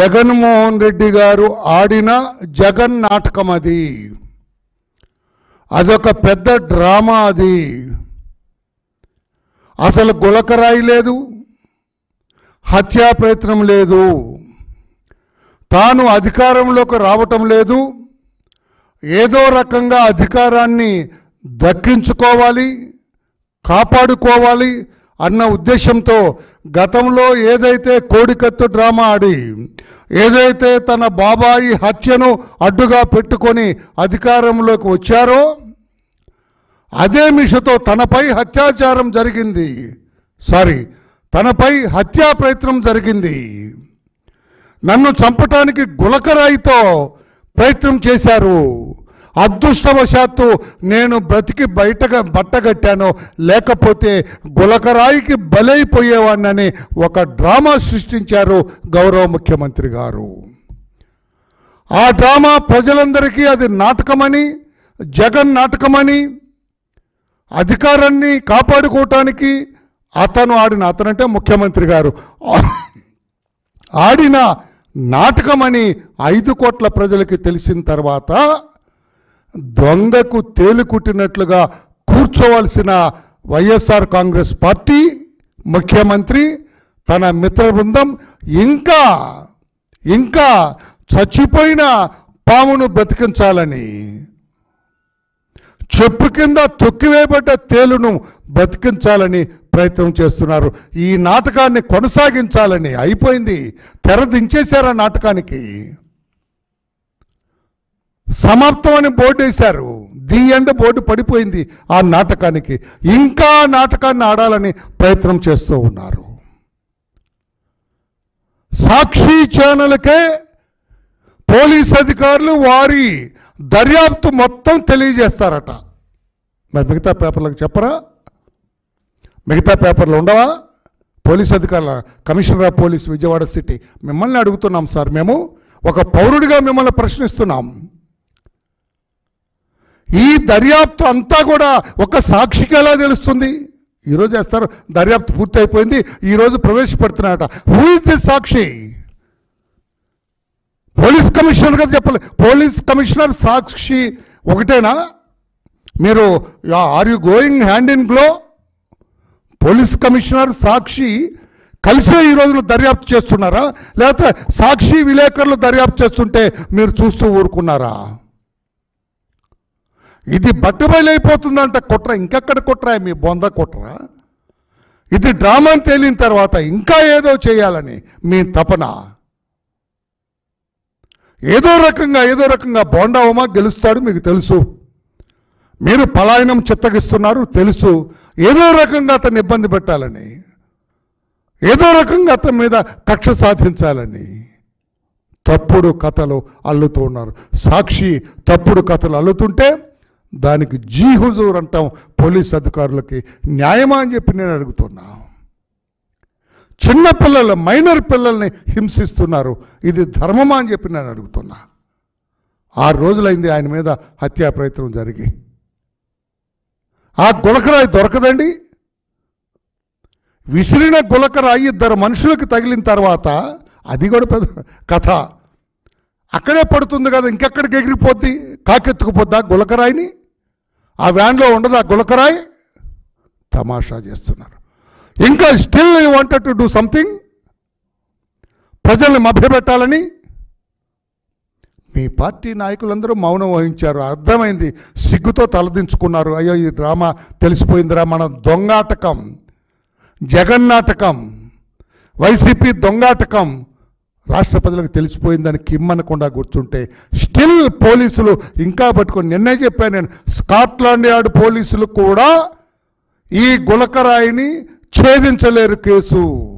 జగన్మోహన్ రెడ్డి గారు ఆడిన జగన్ నాటకం అది. అదొక పెద్ద డ్రామా అది. అసలు గులకరాయి లేదు, హత్యా ప్రయత్నం లేదు, తాను అధికారంలోకి రావటం లేదు, ఏదో రకంగా అధికారాన్ని దక్కించుకోవాలి, కాపాడుకోవాలి అన్న ఉద్దేశంతో గతంలో ఏదైతే కోడికత్తు డ్రామా ఆడి, ఏదైతే తన బాబాయి హత్యను అడ్డుగా పెట్టుకొని అధికారంలోకి వచ్చారో అదే మిషతో తనపై అత్యాచారం జరిగింది, తనపై హత్యా ప్రయత్నం జరిగింది. నన్ను చంపటానికి గులకరాయితో ప్రయత్నం చేశారు. అదృష్టవశాత్తు నేను బ్రతికి బట్టగట్టాను, లేకపోతే గులకరాయికి బలైపోయేవాడినని ఒక డ్రామా సృష్టించారు గౌరవ ముఖ్యమంత్రి గారు. ఆ డ్రామా ప్రజలందరికీ అది నాటకమని, జగన్ నాటకమని, అధికారాన్ని కాపాడుకోవటానికి అతనంటే ముఖ్యమంత్రి గారు ఆడిన నాటకమని 5 కోట్ల ప్రజలకి తెలిసిన తర్వాత దొంగకు తేలుకుట్టినట్లుగా కూర్చోవలసిన వైఎస్ఆర్ కాంగ్రెస్ పార్టీ ముఖ్యమంత్రి తన మిత్ర బృందం ఇంకా చచ్చిపోయిన పామును బతికించాలని, చెప్పు కింద తొక్కివేయబడ్డ తేలును బతికించాలని ప్రయత్నం చేస్తున్నారు. ఈ నాటకాన్ని కొనసాగించాలని అయిపోయింది, తెరదించేశారు. ఆ నాటకానికి సమాప్తం అని బోర్డు వేశారు, ది ఎండ్ బోర్డు పడిపోయింది. ఆ నాటకానికి ఇంకా నాటకాన్ని ఆడాలని ప్రయత్నం చేస్తూ ఉన్నారు. సాక్షి ఛానల్కే పోలీస్ అధికారులు వారి దర్యాప్తు మొత్తం తెలియజేస్తారట. మరి మిగతా పేపర్లకు చెప్పరా? మిగతా పేపర్లు ఉండవా? పోలీస్ అధికారుల commissioner of police Vijayawada city, మిమ్మల్ని అడుగుతున్నాం సార్, మేము ఒక పౌరుడిగా మిమ్మల్ని ప్రశ్నిస్తున్నాం. ఈ దర్యాప్తు అంతా కూడా ఒక సాక్షికి ఎలా తెలుస్తుంది? ఈరోజు చేస్తారు, దర్యాప్తు పూర్తి అయిపోయింది, ఈరోజు ప్రవేశపెడుతున్నారట. హూ ఇస్ దిస్ సాక్షి? పోలీస్ కమిషనర్ కదా చెప్పాలి. పోలీస్ కమిషనర్ సాక్షి ఒకటేనా? మీరు are you going hand in glove? Police commissioner సాక్షి కలిసే ఈ రోజున దర్యాప్తు చేస్తున్నారా, లేకపోతే సాక్షి విలేకరులు దర్యాప్తు చేస్తుంటే మీరు చూస్తూ ఊరుకున్నారా? ఇది బట్టబయలైపోతుందంట కుట్ర. ఇంకెక్కడ కుట్ర? మీ బొంద కుట్ర. ఇది డ్రామా తేలిన తర్వాత ఇంకా ఏదో చేయాలని మీ తపన. ఏదో రకంగా బోండావమా గెలుస్తాడు మీకు తెలుసు. మీరు పలాయనం చిత్తగిస్తున్నారు తెలుసు. ఏదో రకంగా అతన్ని ఇబ్బంది పెట్టాలని, ఏదో రకంగా అతని మీద కక్ష సాధించాలని తప్పుడు కథలు అల్లుతూ ఉన్నారు. సాక్షి తప్పుడు కథలు అల్లుతుంటే దానికి జీ హుజూర్ అంటాం పోలీస్ అధికారులకి. న్యాయమా అని చెప్పి నేను అడుగుతున్నా. చిన్నపిల్లలు, మైనర్ పిల్లల్ని హింసిస్తున్నారు, ఇది ధర్మమా అని చెప్పి నేను అడుగుతున్నా. 6 రోజులైంది ఆయన మీద హత్యా ప్రయత్నం జరిగి. ఆ గులకరాయి దొరకదండి. విసిరిన గులకరాయి 2 మనుషులకు తగిలిన తర్వాత అది కూడా పెద్ద కథ. అక్కడే పడుతుంది కదా, ఇంకెక్కడికి ఎగిరిపోద్ది? కాకెత్తుకుపోద్దా గులకరాయిని? ఆ వ్యాన్లో ఉండదా గులకరాయి? తమాషా చేస్తున్నారు. ఇంకా still you wanted to do something, ప్రజల్ని మభ్యపెట్టాలని. మీ పార్టీ నాయకులందరూ మౌనం వహించారు. అర్థమైంది, సిగ్గుతో తలదించుకున్నారు. అయ్యో ఈ డ్రామా తెలిసిపోయిందిరా, మన దొంగాటకం, జగన్నాటకం, వైసీపీ దొంగాటకం రాష్ట్ర ప్రజలకు తెలిసిపోయిందని కిమ్మనకుండా కూర్చుంటే స్టిల్ పోలీసులు ఇంకా పట్టుకొని, నిన్నే చెప్పాను నేను, స్కాట్లాండ్ యార్డ్ పోలీసులు కూడా ఈ గులకరాయిని ఛేదించలేరు కేసు.